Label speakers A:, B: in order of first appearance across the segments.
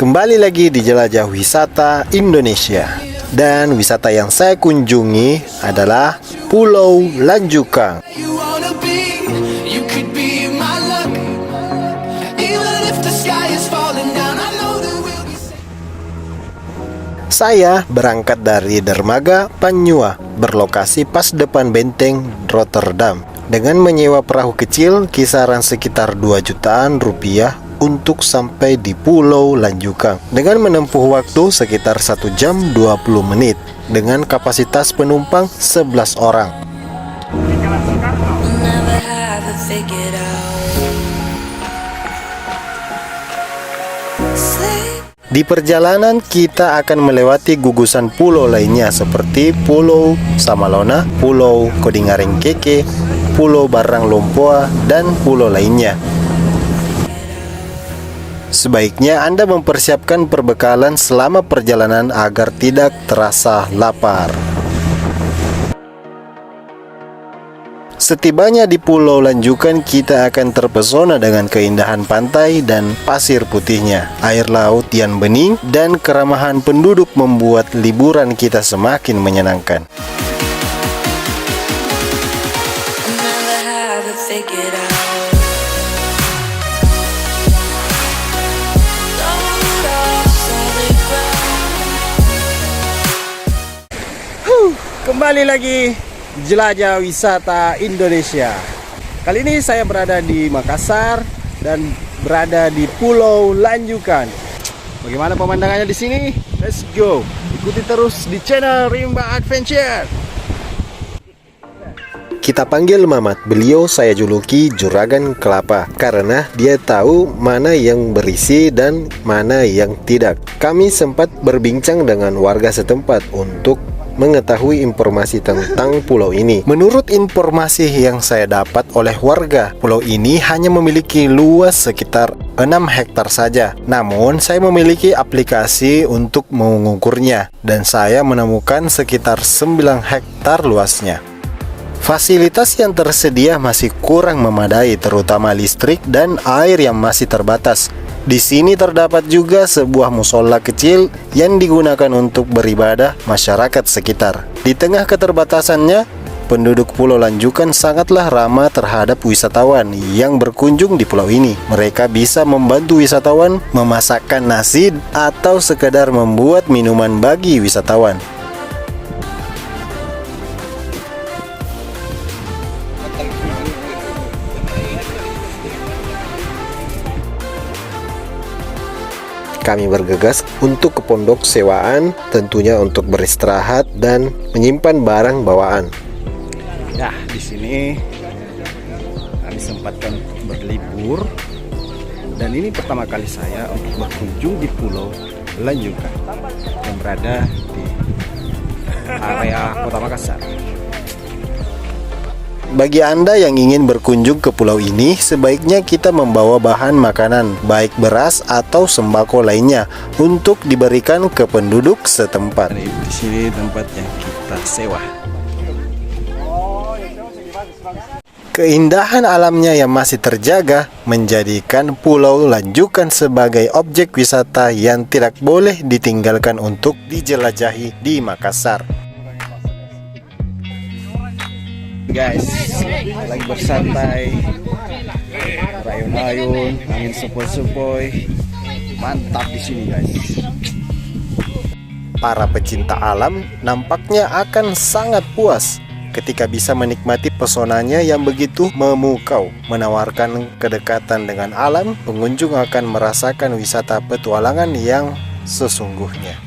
A: Kembali lagi di Jelajah Wisata Indonesia. Dan wisata yang saya kunjungi adalah Pulau Lanjukang. Saya berangkat dari dermaga Banyua, berlokasi pas depan benteng Rotterdam, dengan menyewa perahu kecil kisaran sekitar 2 jutaan rupiah untuk sampai di Pulau Lanjukang dengan menempuh waktu sekitar 1 jam 20 menit dengan kapasitas penumpang 11 orang. Di perjalanan kita akan melewati gugusan pulau lainnya seperti Pulau Samalona, Pulau Kodingarengkeke, Pulau Barang Lompoa, dan pulau lainnya. Sebaiknya Anda mempersiapkan perbekalan selama perjalanan agar tidak terasa lapar. Setibanya di Pulau Lanjukang, kita akan terpesona dengan keindahan pantai dan pasir putihnya. Air laut yang bening dan keramahan penduduk membuat liburan kita semakin menyenangkan. Kembali lagi jelajah wisata Indonesia. Kali ini saya berada di Makassar dan berada di Pulau Lanjukang. Bagaimana pemandangannya di sini? Let's go. Ikuti terus di channel Rimba Adventure. Kita panggil Mamat. Beliau saya juluki Juragan Kelapa karena dia tahu mana yang berisi dan mana yang tidak. Kami sempat berbincang dengan warga setempat untuk mengetahui informasi tentang pulau ini. Menurut informasi yang saya dapat oleh warga, pulau ini hanya memiliki luas sekitar 6 hektar saja. Namun saya memiliki aplikasi untuk mengukurnya dan saya menemukan sekitar 9 hektar luasnya. Fasilitas yang tersedia masih kurang memadai, terutama listrik dan air yang masih terbatas. Di sini terdapat juga sebuah musola kecil yang digunakan untuk beribadah masyarakat sekitar. Di tengah keterbatasannya, penduduk Pulau Lanjukang sangatlah ramah terhadap wisatawan yang berkunjung di pulau ini. Mereka bisa membantu wisatawan memasakkan nasi atau sekedar membuat minuman bagi wisatawan. Kami bergegas untuk ke pondok sewaan, tentunya untuk beristirahat dan menyimpan barang bawaan. Nah, di sini kami sempatkan berlibur dan ini pertama kali saya untuk berkunjung di Pulau Lanjukang yang berada di area Kota Makassar. Bagi Anda yang ingin berkunjung ke pulau ini, sebaiknya kita membawa bahan makanan, baik beras atau sembako lainnya, untuk diberikan ke penduduk setempat. Di sini tempat yang kita sewa. Keindahan alamnya yang masih terjaga menjadikan Pulau Lanjukang sebagai objek wisata yang tidak boleh ditinggalkan untuk dijelajahi di Makassar. Guys, lagi bersantai, ayun-ayun, angin sepoi-sepoi, mantap di sini guys. Para pecinta alam nampaknya akan sangat puas ketika bisa menikmati pesonanya yang begitu memukau. Menawarkan kedekatan dengan alam, pengunjung akan merasakan wisata petualangan yang sesungguhnya.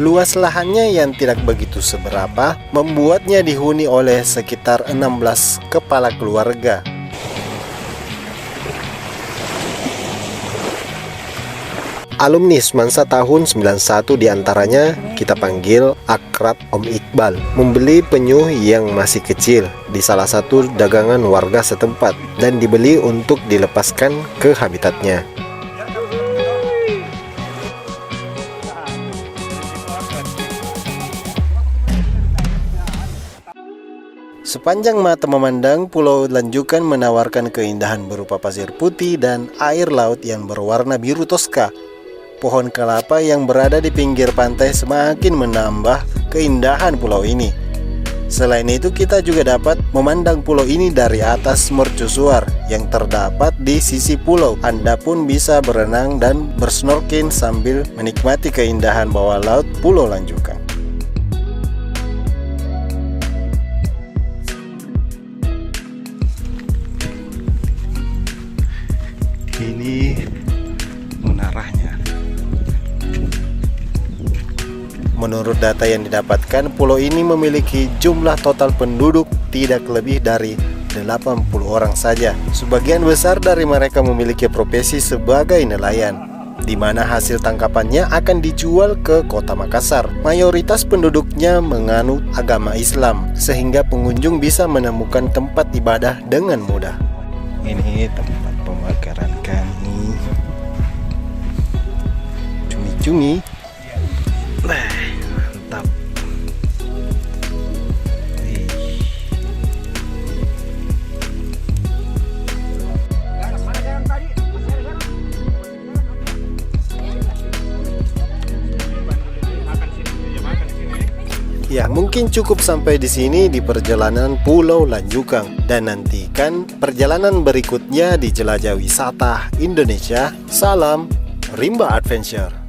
A: Luas lahannya yang tidak begitu seberapa membuatnya dihuni oleh sekitar 16 kepala keluarga. Alumni Semansa tahun 91 diantaranya kita panggil akrab Om Iqbal, membeli penyu yang masih kecil di salah satu dagangan warga setempat dan dibeli untuk dilepaskan ke habitatnya. Sepanjang mata memandang, Pulau Lanjukang menawarkan keindahan berupa pasir putih dan air laut yang berwarna biru toska. pohon kelapa yang berada di pinggir pantai semakin menambah keindahan pulau ini. Selain itu, kita juga dapat memandang pulau ini dari atas mercusuar yang terdapat di sisi pulau. Anda pun bisa berenang dan bersnorkeling sambil menikmati keindahan bawah laut Pulau Lanjukang. Ini menaranya. Menurut data yang didapatkan, pulau ini memiliki jumlah total penduduk tidak lebih dari 80 orang saja. Sebagian besar dari mereka memiliki profesi sebagai nelayan, di mana hasil tangkapannya akan dijual ke kota Makassar. Mayoritas penduduknya menganut agama Islam, sehingga pengunjung bisa menemukan tempat ibadah dengan mudah. Ini tempat pembakaran kami. Cumi-cumi. Mantap. Ya, mungkin cukup sampai di sini di perjalanan Pulau Lanjukang, dan nantikan perjalanan berikutnya di Jelajah Wisata Indonesia. Salam Rimba Adventure.